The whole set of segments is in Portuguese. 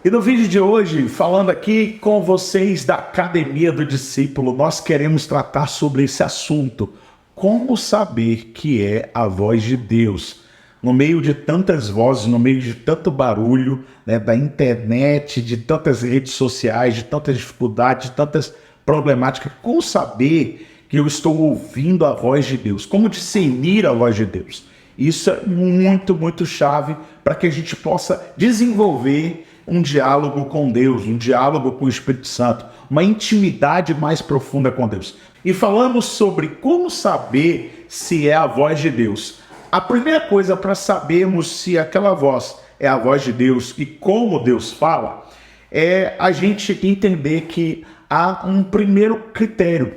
E no vídeo de hoje, falando aqui com vocês da Academia do Discípulo, nós queremos tratar sobre esse assunto. Como saber que é a voz de Deus? No meio de tantas vozes, no meio de tanto barulho, né, da internet, de tantas redes sociais, de tantas dificuldades, de tantas problemáticas, como saber que eu estou ouvindo a voz de Deus? Como discernir a voz de Deus? Isso é muito chave para que a gente possa desenvolver um diálogo com Deus, um diálogo com o Espírito Santo, uma intimidade mais profunda com Deus. E falamos sobre como saber se é a voz de Deus. A primeira coisa para sabermos se aquela voz é a voz de Deus e como Deus fala, é a gente entender que há um primeiro critério.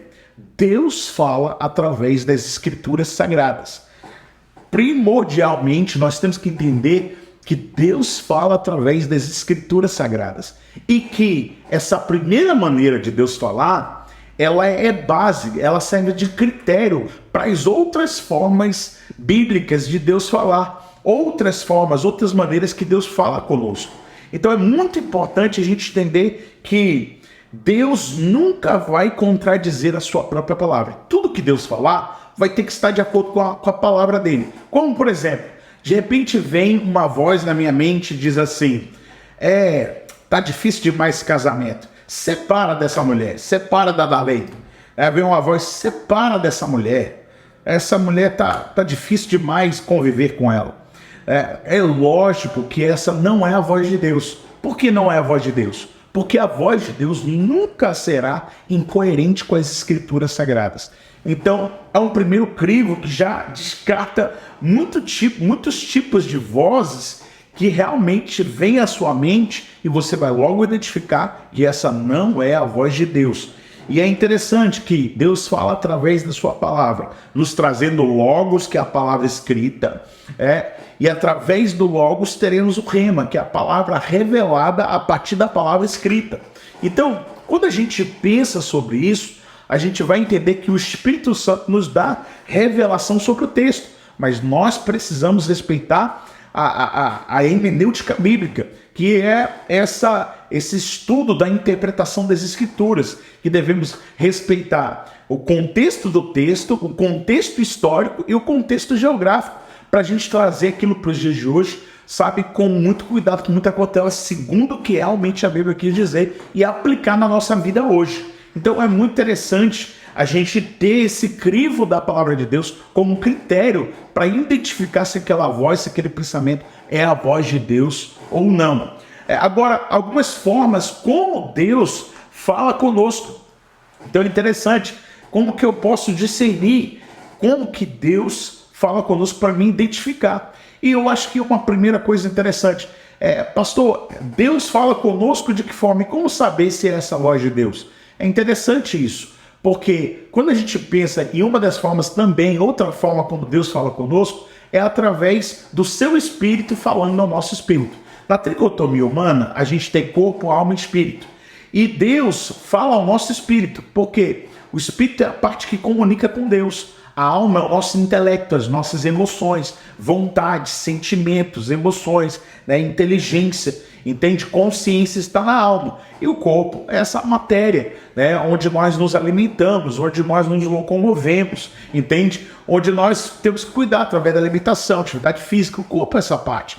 Deus fala através das Escrituras Sagradas. Primordialmente, nós temos que entender que Deus fala através das Escrituras Sagradas e que essa primeira maneira de Deus falar, ela é base, ela serve de critério para as outras formas bíblicas de Deus falar, outras formas, outras maneiras que Deus fala conosco. Então é muito importante a gente entender que Deus nunca vai contradizer a sua própria palavra. Tudo que Deus falar vai ter que estar de acordo com a palavra dele. Como, por exemplo, de repente vem uma voz na minha mente e diz assim, tá difícil demais esse casamento, separa dessa mulher, separa da Dalei. Vem uma voz, separa dessa mulher, essa mulher tá difícil demais conviver com ela. É lógico que essa não é a voz de Deus. Por que não é a voz de Deus? Porque a voz de Deus nunca será incoerente com as Escrituras Sagradas. Então, é um primeiro crivo que já descarta muitos tipos de vozes que realmente vêm à sua mente e você vai logo identificar que essa não é a voz de Deus. E é interessante que Deus fala através da sua palavra, nos trazendo logos, que é a palavra escrita, e através do logos teremos o rema, que é a palavra revelada a partir da palavra escrita. Então, quando a gente pensa sobre isso, a gente vai entender que o Espírito Santo nos dá revelação sobre o texto, mas nós precisamos respeitar a hermenêutica bíblica, que é esse estudo da interpretação das Escrituras, que devemos respeitar o contexto do texto, o contexto histórico e o contexto geográfico, para a gente trazer aquilo para os dias de hoje, sabe, com muito cuidado, com muita cautela, segundo o que realmente a Bíblia quis dizer e aplicar na nossa vida hoje. Então é muito interessante a gente ter esse crivo da palavra de Deus como critério para identificar se aquela voz, se aquele pensamento é a voz de Deus ou não. Agora, algumas formas como Deus fala conosco. Então é interessante, como que eu posso discernir como que Deus fala conosco para me identificar. E eu acho que uma primeira coisa interessante pastor, Deus fala conosco de que forma? E como saber se é essa voz de Deus? É interessante isso, porque quando a gente pensa em uma das formas também, outra forma como Deus fala conosco, é através do seu espírito falando ao nosso espírito. Na tricotomia humana, a gente tem corpo, alma e espírito. E Deus fala ao nosso espírito, porque o espírito é a parte que comunica com Deus. A alma é o nosso intelecto, as nossas emoções, vontades, sentimentos, emoções, inteligência. Entende? Consciência está na alma. E o corpo é essa matéria, onde nós nos alimentamos, onde nós nos locomovemos, entende? Onde nós temos que cuidar através da alimentação, atividade física. O corpo é essa parte,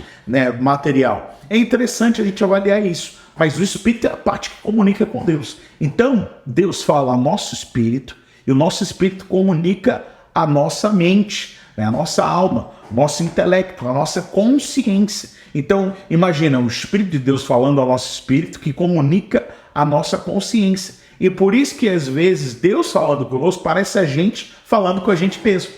material. É interessante a gente avaliar isso. Mas o espírito é a parte que comunica com Deus. Então, Deus fala ao nosso espírito e o nosso espírito comunica a nossa mente, a nossa alma, nosso intelecto, a nossa consciência. Então, imagina o Espírito de Deus falando ao nosso espírito que comunica a nossa consciência. E por isso que às vezes Deus falando conosco parece a gente falando com a gente mesmo.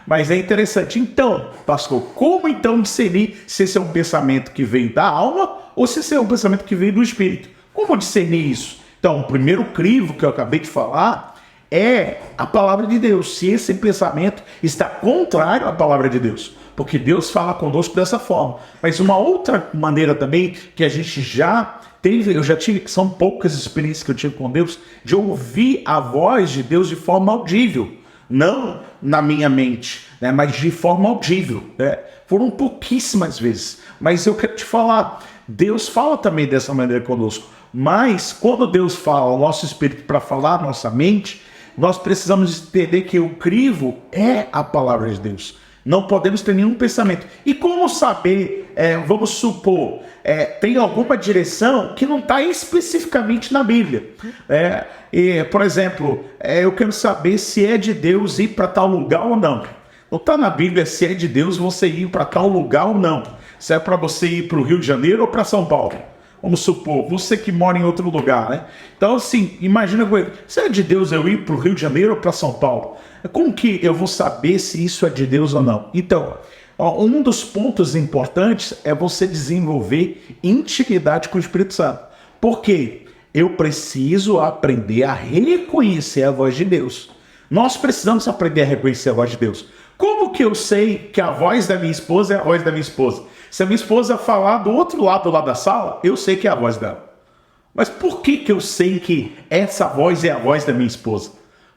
Mas é interessante. Então, pastor, como então discernir se esse é um pensamento que veio da alma ou se esse é um pensamento que veio do espírito? Como discernir isso? Então, o primeiro crivo que eu acabei de falar é a palavra de Deus, se esse pensamento está contrário à palavra de Deus, porque Deus fala conosco dessa forma. Mas uma outra maneira também que a gente já teve, eu já tive, que são poucas experiências que eu tive com Deus, de ouvir a voz de Deus de forma audível, não na minha mente, mas de forma audível. Foram pouquíssimas vezes, mas eu quero te falar, Deus fala também dessa maneira conosco. Mas quando Deus fala ao nosso espírito para falar à nossa mente, nós precisamos entender que o crivo é a palavra de Deus. Não podemos ter nenhum pensamento. E como saber, vamos supor, tem alguma direção que não está especificamente na Bíblia. Por exemplo, eu quero saber se é de Deus ir para tal lugar ou não. Não está na Bíblia se é de Deus você ir para tal lugar ou não. Se é para você ir para o Rio de Janeiro ou para São Paulo. Vamos supor, você que mora em outro lugar, né? Então, assim, imagina comigo, se é de Deus eu ir para o Rio de Janeiro ou para São Paulo? Como que eu vou saber se isso é de Deus ou não? Então, um dos pontos importantes é você desenvolver intimidade com o Espírito Santo. Por quê? Eu preciso aprender a reconhecer a voz de Deus. Nós precisamos aprender a reconhecer a voz de Deus. Como que eu sei que a voz da minha esposa é a voz da minha esposa? Se a minha esposa falar do outro lado lá da sala, eu sei que é a voz dela. Mas por que eu sei que essa voz é a voz da minha esposa?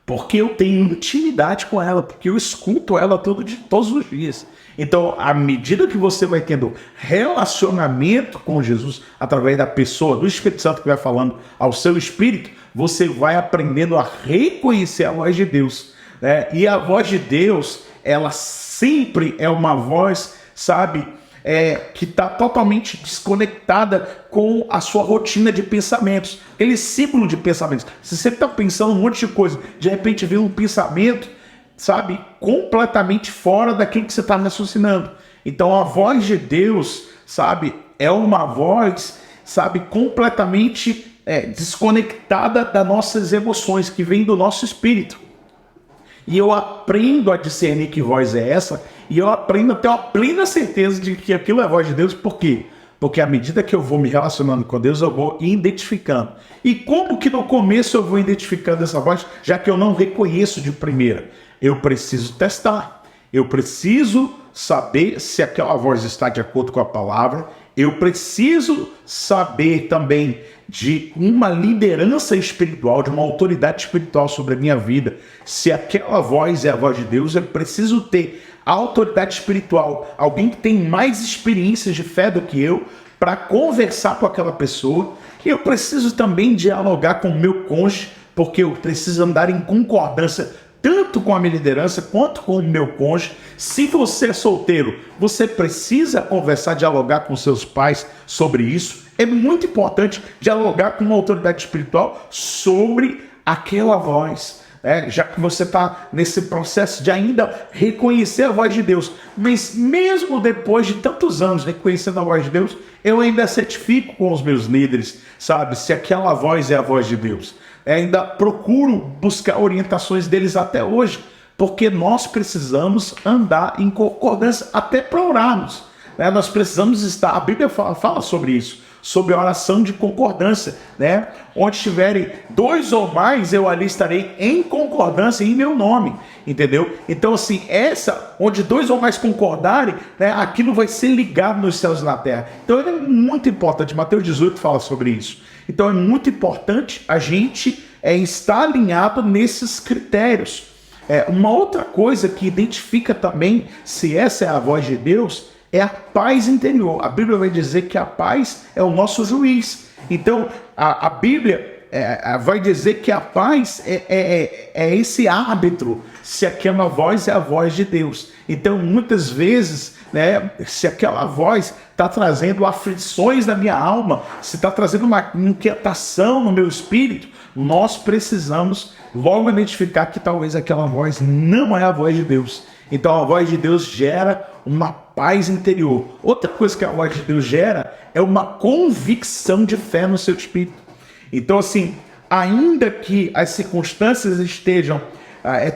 Porque eu tenho intimidade com ela, porque eu escuto ela todos os dias. Então, à medida que você vai tendo relacionamento com Jesus, através da pessoa, do Espírito Santo que vai falando ao seu espírito, você vai aprendendo a reconhecer a voz de Deus. E a voz de Deus, ela sempre é uma voz, sabe, que está totalmente desconectada com a sua rotina de pensamentos, aquele ciclo de pensamentos. Se você está pensando um monte de coisa, de repente vem um pensamento, sabe, completamente fora daquilo que você está raciocinando. Então a voz de Deus, sabe, é uma voz, sabe, completamente desconectada das nossas emoções, que vem do nosso espírito. E eu aprendo a discernir que voz é essa, e eu aprendo a ter uma plena certeza de que aquilo é a voz de Deus. Por quê? Porque à medida que eu vou me relacionando com Deus, eu vou identificando. E como que no começo eu vou identificando essa voz, já que eu não reconheço de primeira? Eu preciso testar. Eu preciso saber se aquela voz está de acordo com a palavra. Eu preciso saber também de uma liderança espiritual, de uma autoridade espiritual sobre a minha vida. Se aquela voz é a voz de Deus, eu preciso ter a autoridade espiritual, alguém que tem mais experiências de fé do que eu, para conversar com aquela pessoa. E eu preciso também dialogar com o meu cônjuge, porque eu preciso andar em concordância tanto com a minha liderança quanto com o meu cônjuge. Se você é solteiro, você precisa conversar, dialogar com seus pais sobre isso. É muito importante dialogar com uma autoridade espiritual sobre aquela voz, já que você está nesse processo de ainda reconhecer a voz de Deus. Mas mesmo depois de tantos anos reconhecendo a voz de Deus, eu ainda certifico com os meus líderes, sabe, se aquela voz é a voz de Deus. Ainda procuro buscar orientações deles até hoje, porque nós precisamos andar em concordância até para orarmos. Nós precisamos estar, a Bíblia fala sobre isso, sobre a oração de concordância, onde estiverem dois ou mais, eu ali estarei em concordância em meu nome, entendeu? Então assim, onde dois ou mais concordarem, aquilo vai ser ligado nos céus e na terra. Então é muito importante, Mateus 18 fala sobre isso. Então é muito importante a gente estar alinhado nesses critérios. Uma outra coisa que identifica também se essa é a voz de Deus é a paz interior. A Bíblia vai dizer que a paz é o nosso juiz. Então a Bíblia vai dizer que a paz é esse árbitro, se aquela voz é a voz de Deus. Então muitas vezes, se aquela voz está trazendo aflições na minha alma, se está trazendo uma inquietação no meu espírito, nós precisamos logo identificar que talvez aquela voz não é a voz de Deus. Então a voz de Deus gera uma paz interior. Outra coisa que a voz de Deus gera é uma convicção de fé no seu espírito. Então assim, ainda que as circunstâncias estejam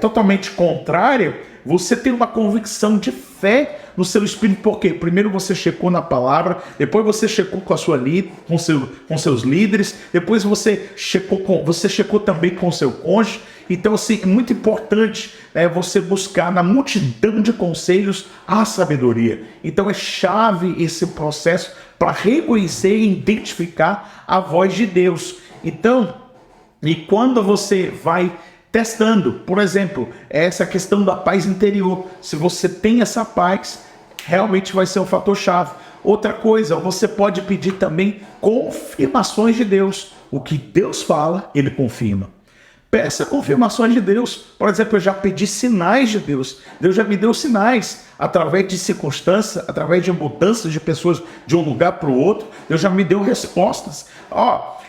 totalmente contrárias, você tem uma convicção de fé no seu espírito. Por quê? Primeiro você checou na palavra, depois você checou com a sua com seus líderes, depois você checou também com o seu cônjuge. Então assim, é muito importante você buscar na multidão de conselhos a sabedoria. Então é chave esse processo para reconhecer e identificar a voz de Deus. Então, e quando você vai testando, por exemplo, essa questão da paz interior, se você tem essa paz, realmente vai ser um fator chave. Outra coisa, você pode pedir também confirmações de Deus. O que Deus fala, ele confirma. Peça confirmações de Deus. Por exemplo, eu já pedi sinais de Deus. Deus já me deu sinais através de circunstâncias, através de mudanças de pessoas de um lugar para o outro. Deus já me deu respostas.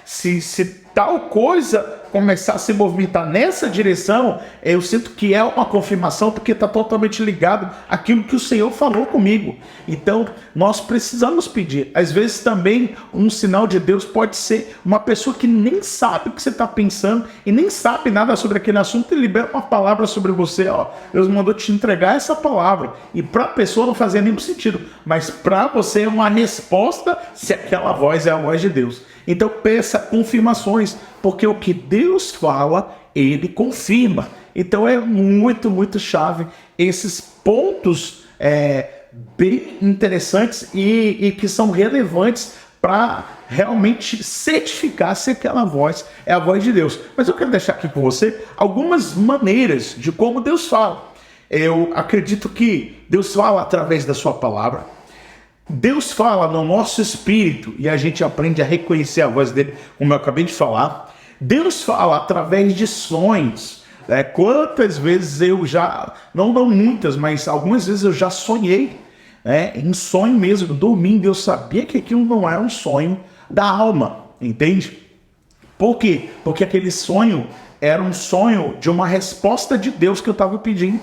Se tal coisa começar a se movimentar nessa direção, eu sinto que é uma confirmação, porque está totalmente ligado àquilo que o Senhor falou comigo. Então, nós precisamos pedir. Às vezes também um sinal de Deus pode ser uma pessoa que nem sabe o que você está pensando e nem sabe nada sobre aquele assunto e libera uma palavra sobre você. Deus mandou te entregar essa palavra. E para a pessoa não fazia nenhum sentido, mas para você é uma resposta se aquela voz é a voz de Deus. Então peça confirmações, porque o que Deus fala, ele confirma. Então é muito, muito chave esses pontos bem interessantes e que são relevantes para realmente certificar se aquela voz é a voz de Deus. Mas eu quero deixar aqui com você algumas maneiras de como Deus fala. Eu acredito que Deus fala através da sua palavra. Deus fala no nosso espírito e a gente aprende a reconhecer a voz dele, como eu acabei de falar. Deus fala através de sonhos. Quantas vezes eu já, não muitas, mas algumas vezes eu já sonhei, em sonho mesmo, dormindo, eu sabia que aquilo não era um sonho da alma, entende? Por quê? Porque aquele sonho era um sonho de uma resposta de Deus que eu estava pedindo,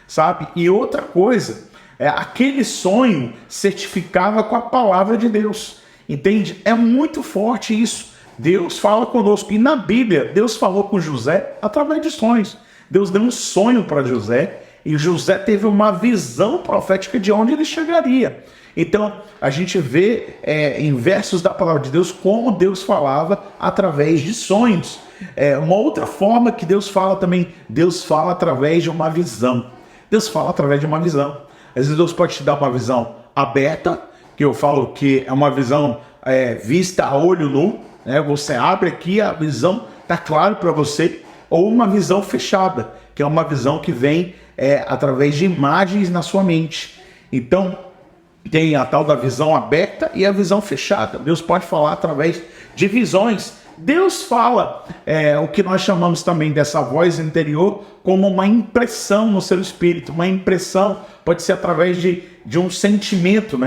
sabe? E outra coisa, aquele sonho certificava com a palavra de Deus, entende? É muito forte isso. Deus fala conosco. E na Bíblia, Deus falou com José através de sonhos. Deus deu um sonho para José e José teve uma visão profética de onde ele chegaria. Então, a gente vê em versos da palavra de Deus como Deus falava através de sonhos. Uma outra forma que Deus fala também, Deus fala através de uma visão. Deus fala através de uma visão. Às vezes Deus pode te dar uma visão aberta, que eu falo que é uma visão vista a olho nu, você abre aqui, a visão está claro para você, ou uma visão fechada, que é uma visão que vem através de imagens na sua mente. Então, tem a tal da visão aberta e a visão fechada. Deus pode falar através de visões. Deus fala o que nós chamamos também dessa voz interior como uma impressão no seu espírito. Uma impressão pode ser através de um sentimento,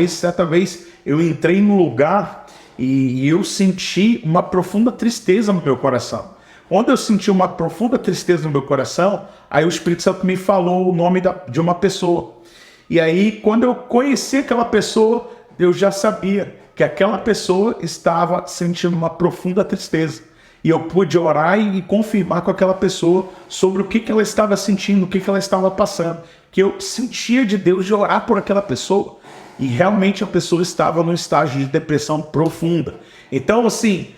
certa vez, eu entrei num lugar e eu senti uma profunda tristeza no meu coração. Quando eu senti uma profunda tristeza no meu coração, aí o Espírito Santo me falou o nome de uma pessoa. E aí, quando eu conheci aquela pessoa, eu já sabia que aquela pessoa estava sentindo uma profunda tristeza. E eu pude orar e confirmar com aquela pessoa sobre o que ela estava sentindo, o que ela estava passando. Que eu sentia de Deus de orar por aquela pessoa. E realmente a pessoa estava num estágio de depressão profunda. Então, assim,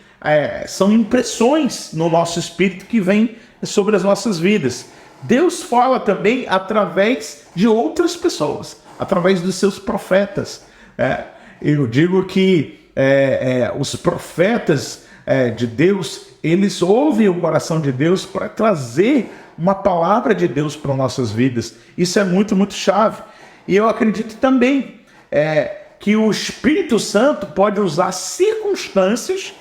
são impressões no nosso espírito que vêm sobre as nossas vidas. Deus fala também através de outras pessoas, através dos seus profetas. Eu digo que os profetas de Deus, eles ouvem o coração de Deus para trazer uma palavra de Deus para nossas vidas. Isso é muito, muito chave. E eu acredito também que o Espírito Santo pode usar circunstâncias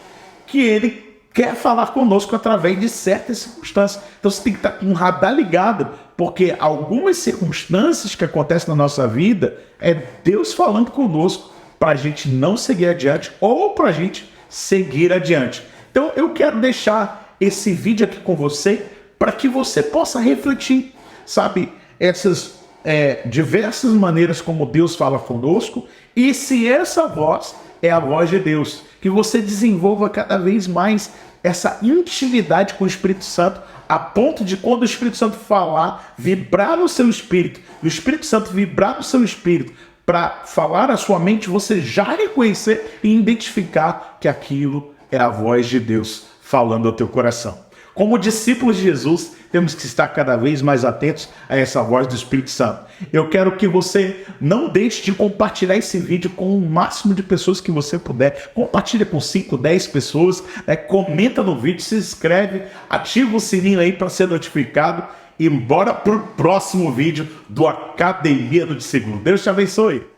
que ele quer falar conosco através de certas circunstâncias. Então você tem que estar com um radar ligado, porque algumas circunstâncias que acontecem na nossa vida é Deus falando conosco para a gente não seguir adiante ou para a gente seguir adiante. Então eu quero deixar esse vídeo aqui com você para que você possa refletir, sabe, essas diversas maneiras como Deus fala conosco e se essa voz é a voz de Deus, que você desenvolva cada vez mais essa intimidade com o Espírito Santo, a ponto de quando o Espírito Santo falar, vibrar no seu espírito, e o Espírito Santo vibrar no seu espírito, para falar a sua mente, você já reconhecer e identificar que aquilo é a voz de Deus falando ao teu coração. Como discípulos de Jesus, temos que estar cada vez mais atentos a essa voz do Espírito Santo. Eu quero que você não deixe de compartilhar esse vídeo com o máximo de pessoas que você puder. Compartilha com 5, 10 pessoas, comenta no vídeo, se inscreve, ativa o sininho aí para ser notificado e bora pro próximo vídeo do Academia do Discípulo. Deus te abençoe!